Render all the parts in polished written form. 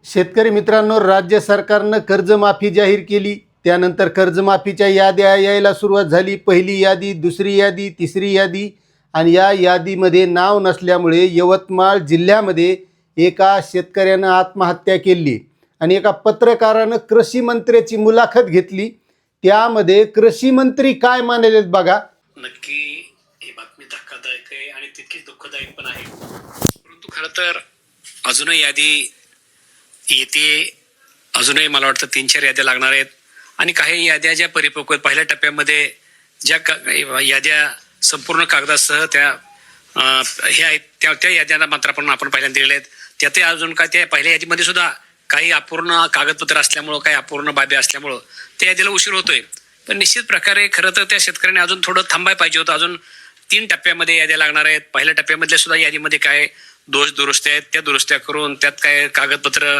शेतकरी मित्रांनो, राज्य सरकारनं कर्जमाफी जाहीर केली. त्यानंतर कर्जमाफीच्या याद्या यायला सुरुवात झाली. पहिली यादी, दुसरी यादी, तिसरी यादी आणि या यादीमध्ये नाव नसल्यामुळे यवतमाळ जिल्ह्यामध्ये एका शेतकऱ्यानं आत्महत्या केली आणि एका पत्रकारानं कृषी मंत्र्याची मुलाखत घेतली. त्यामध्ये कृषी मंत्री काय म्हणालेत बघा. नक्की ही बातमी धक्कादायक आहे आणि तितकीच दुःखदायक पण आहे. परंतु खरं तर अजूनही यादी येते. अजूनही मला वाटतं 3-4 याद्या लागणार आहेत आणि काही याद्या ज्या परिपक्व पहिल्या टप्प्यामध्ये ज्या याद्या संपूर्ण कागदासह त्या हे आहेत त्या याद्यांना मात्र आपण पहिल्यांदा दिलेल्या आहेत. त्यातही अजून काय त्या पहिल्या यादीमध्ये सुद्धा काही अपूर्ण कागदपत्र असल्यामुळं, काही अपूर्ण बाबी असल्यामुळं त्या यादीला उशीर होतोय. पण निश्चित प्रकारे खरं तर त्या शेतकऱ्याने अजून थोडं थांबायला पाहिजे होतं. अजून 3 टप्प्यामध्ये याद्या लागणार आहेत. पहिल्या टप्प्यामधल्या सुद्धा यादीमध्ये काय दोष दुरुस्त्या आहेत त्या दुरुस्त्या करून त्यात काय कागदपत्र.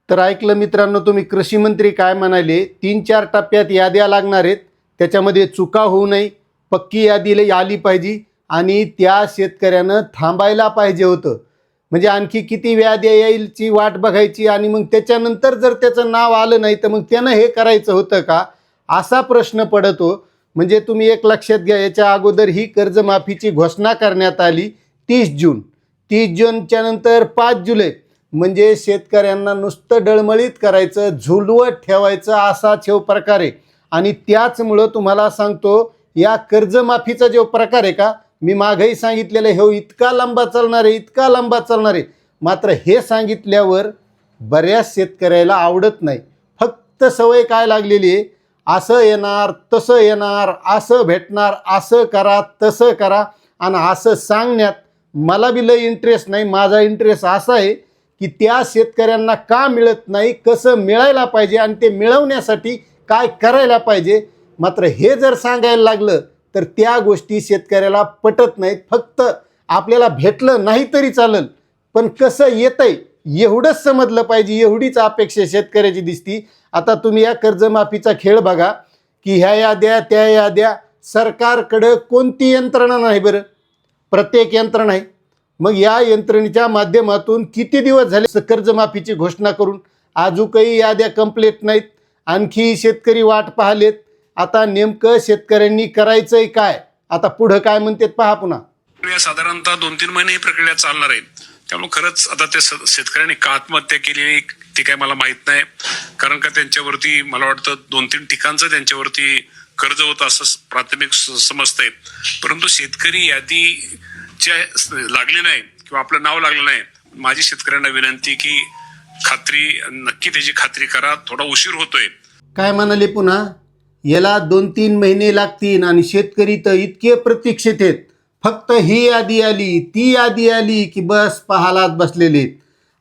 तर ऐकलं मित्रांनो तुम्ही, कृषी मंत्री काय म्हणाले. 3-4 टप्प्यात याद्या लागणार आहेत, त्याच्यामध्ये चुका होऊ नये, पक्की यादी आली पाहिजे आणि त्या शेतकऱ्यानं थांबायला पाहिजे होतं. म्हणजे आणखी किती याद्या येईलची वाट बघायची आणि मग त्याच्यानंतर जर त्याचं नाव आलं नाही तर मग त्यानं हे करायचं होतं का, असा प्रश्न पडतो. म्हणजे तुम्ही एक लक्षात घ्या, याच्या अगोदर ही कर्जमाफीची घोषणा करण्यात आली 30 जून. 30 जूनच्या नंतर 5 जुलै. म्हणजे शेतकऱ्यांना नुसतं डळमळीत करायचं, झुलवत ठेवायचं असा छेव प्रकार आहे. आणि त्याचमुळं तुम्हाला सांगतो, या कर्जमाफीचा जो प्रकार आहे का, मी मागेही सांगितलेलं आहे, हो इतका लांबा चालणार आहे, इतका लांबा चालणार आहे. मात्र हे सांगितल्यावर बऱ्याच शेतकऱ्याला आवडत नाही. फक्त सवय काय लागलेली आहे, असं येणार, तसं येणार, असं भेटणार, असं करा, तसं करा. आणि असं सांगण्यात मला बी लय इंटरेस्ट नाही. माझा इंटरेस्ट असा आहे की त्या शेतकऱ्यांना का मिळत नाही, कसं मिळायला पाहिजे आणि ते मिळवण्यासाठी काय करायला पाहिजे. मात्र हे जर सांगायला लागलं तर त्या गोष्टी शेतकऱ्याला पटत नाहीत. फक्त आपल्याला भेटलं नाही तरी चालेल, पण कसं येतंय एवढंच समजलं पाहिजे, एवढीच अपेक्षा शेतकऱ्याची दिसती. आता तुम्ही या कर्जमाफीचा खेळ बघा की ह्या याद्या त्या याद्या, सरकारकडं कोणती यंत्रणा नाही बरं, प्रत्येक यंत्रणा आहे. मग या यंत्रणेच्या माध्यमातून किती दिवस झाले कर्जमाफीची घोषणा करून अजूनही याद्या कंप्लीट नाहीत. आणखी शेतकरी वाट पाहलेत. आता नेमकं शेतकऱ्यांनी करायचंय काय, आता पुढं काय म्हणतात पहा पुन्हा. साधारणतः 2-3 महिने ही प्रक्रिया चालणार आहे. त्यामुळे खरंच आता त्या शेतकऱ्यांनी का आत्महत्या केली ते काय मला माहित नाही. कारण का त्यांच्यावरती मला वाटतं 2-3 ठिकाणचं त्यांच्यावरती कर्ज होतं असं प्राथमिक समजतंय. परंतु शेतकरी यादी लागली नाही किंवा आपलं नाव लागलं नाही. माझी शेतकऱ्यांना विनंती की नक्की त्याची खात्री करा. थोडा उशीर होतोय. काय म्हणाले पुन्हा, याला 2-3 महिने लागतील आणि शेतकरी तर इतके प्रतीक्षित आहेत. फक्त ही यादी आली, ती यादी आली की बस पाहालाच बसलेले आहेत.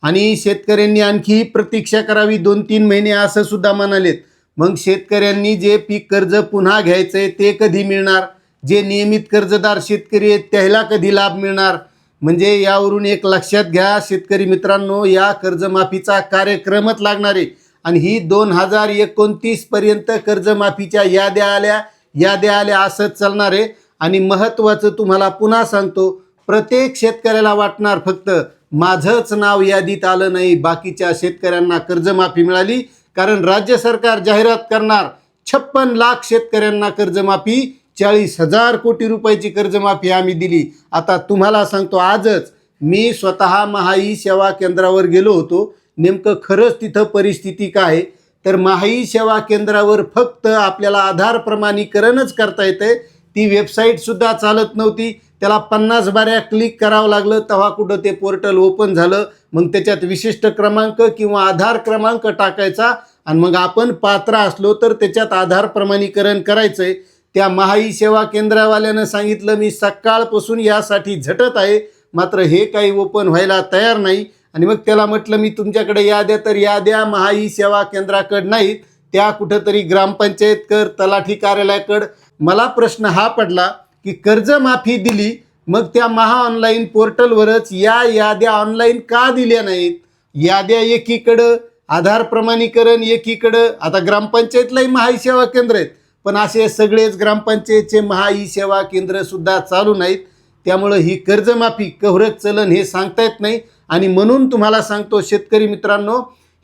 आणि शेतकऱ्यांनी आणखी प्रतीक्षा करावी 2-3 महिने असं सुद्धा म्हणालेत. मग शेतकऱ्यांनी जे पीक कर्ज पुन्हा घ्यायचंय ते कधी मिळणार, जे नियमित कर्जदार शेतकरी आहेत त्याला कधी लाभ मिळणार. म्हणजे यावरून एक लक्षात घ्या शेतकरी मित्रांनो, या कर्जमाफीचा कार्यक्रमच लागणार आहे. आणि ही 2029 पर्यंत कर्जमाफीच्या याद्या आल्या असंच चालणार आहे. आणि महत्त्वाचं तुम्हाला पुन्हा सांगतो, प्रत्येक शेतकऱ्याला वाटणार फक्त माझंच नाव यादीत आलं नाही, बाकीच्या शेतकऱ्यांना कर्जमाफी मिळाली. कारण राज्य सरकार जाहिरात करणार 56 लाख शेतकऱ्यांना कर्जमाफी, 40,000 कोटी रुपयाची कर्जमाफी आम्ही दिली. आता तुम्हाला सांगतो, आजच मी स्वतः महाई सेवा केंद्रावर गेलो होतो. नेमकं खरंच तिथं परिस्थिती काय आहे, तर महाई सेवा केंद्रावर फक्त आपल्याला आधार प्रमाणीकरणच करता येतंय. ती वेबसाईटसुद्धा चालत नव्हती. त्याला 50 बाऱ्या क्लिक करावं लागलं तेव्हा कुठं ते पोर्टल ओपन झालं. मग त्याच्यात विशिष्ट क्रमांक किंवा आधार क्रमांक टाकायचा आणि मग आपण पात्र असलो तर त्याच्यात आधार प्रमाणीकरण करायचं आहे. त्या महाई सेवा केंद्रावाल्यानं सांगितलं मी सकाळपासून यासाठी झटत आहे, मात्र हे काही ओपन व्हायला तयार नाही. आणि मग त्याला म्हटलं मी तुमच्याकडे याद्या, तर याद्या महाई सेवा केंद्राकडं नाहीत, त्या कुठंतरी ग्रामपंचायतकडं, तलाठी कार्यालयाकडं. मला प्रश्न हा पडला की कर्जमाफी दिली, मग त्या ऑनलाईन पोर्टलवरच या याद्या ऑनलाईन का दिल्या नाहीत. याद्या एकीकडं, आधार प्रमाणीकरण एकीकडं. आता ग्रामपंचायतलाही महाई सेवा केंद्र आहेत, पण असे सगळेच ग्रामपंचायतचे महाई सेवा केंद्रसुद्धा चालू नाहीत. त्यामुळं ही कर्जमाफी कव्हरच चलन हे सांगता येत नाही. आणि म्हणून तुम्हाला सांगतो शेतकरी मित्रांनो,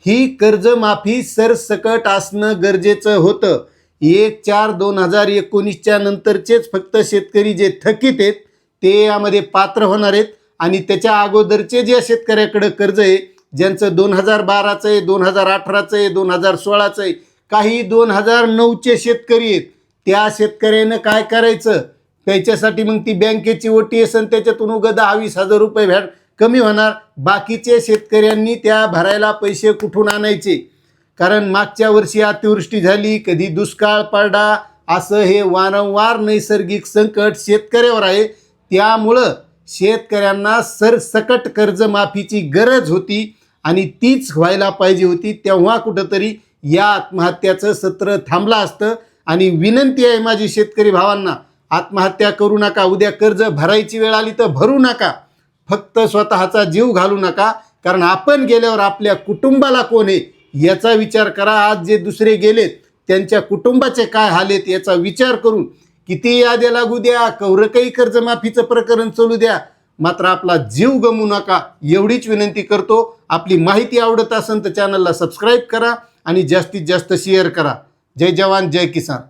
ही कर्जमाफी सरसकट असणं गरजेचं होतं. 1/4/2019च्या नंतरचेच फक्त शेतकरी जे थकीत आहेत ते यामध्ये पात्र होणार आहेत आणि त्याच्या अगोदरचे जे शेतकऱ्याकडे कर्ज आहे, ज्यांचं 2012चं आहे, 2018चं आहे, 2016चं आहे, काही 2009चे शेतकरी आहेत, त्या शेतकऱ्यानं काय करायचं? त्याच्यासाठी मग ती बँकेची ओटी असेल, त्याच्यातून उगा 10-20 हजार रुपये व्याज कमी होणार. बाकीचे शेतकऱ्यांनी त्या भरायला पैसे कुठून आणायचे? कारण मागच्या वर्षी अतिवृष्टी झाली, कधी दुष्काळ पडला, असं हे वारंवार नैसर्गिक संकट शेतकऱ्यावर आहे. त्यामुळं शेतकऱ्यांना सरसकट कर्जमाफीची गरज होती आणि तीच व्हायला पाहिजे होती. तेव्हा कुठंतरी या आत्महत्याचं सत्र थांबलं असतं. आणि विनंती आहे माझी शेतकरी भावांना, आत्महत्या करू नका. उद्या कर्ज भरायची वेळ आली तर भरू नका. फक्त स्वतःचा जीव घालू नका. कारण आपण गेल्यावर आपल्या कुटुंबाला कोण आहे याचा विचार करा. आज जे दुसरे गेलेत त्यांच्या कुटुंबाचे काय हाल आहेत याचा विचार करून किती याद्या लागू द्या, कवरं काही कर्जमाफीचं प्रकरण चालू द्या, मात्र आपला जीव गमवू नका एवढीच विनंती करतो. आपली माहिती आवडत असेल तर चॅनलला सबस्क्राईब करा आणि जास्तीत जास्त शेअर करा. जय जवान जय किसान.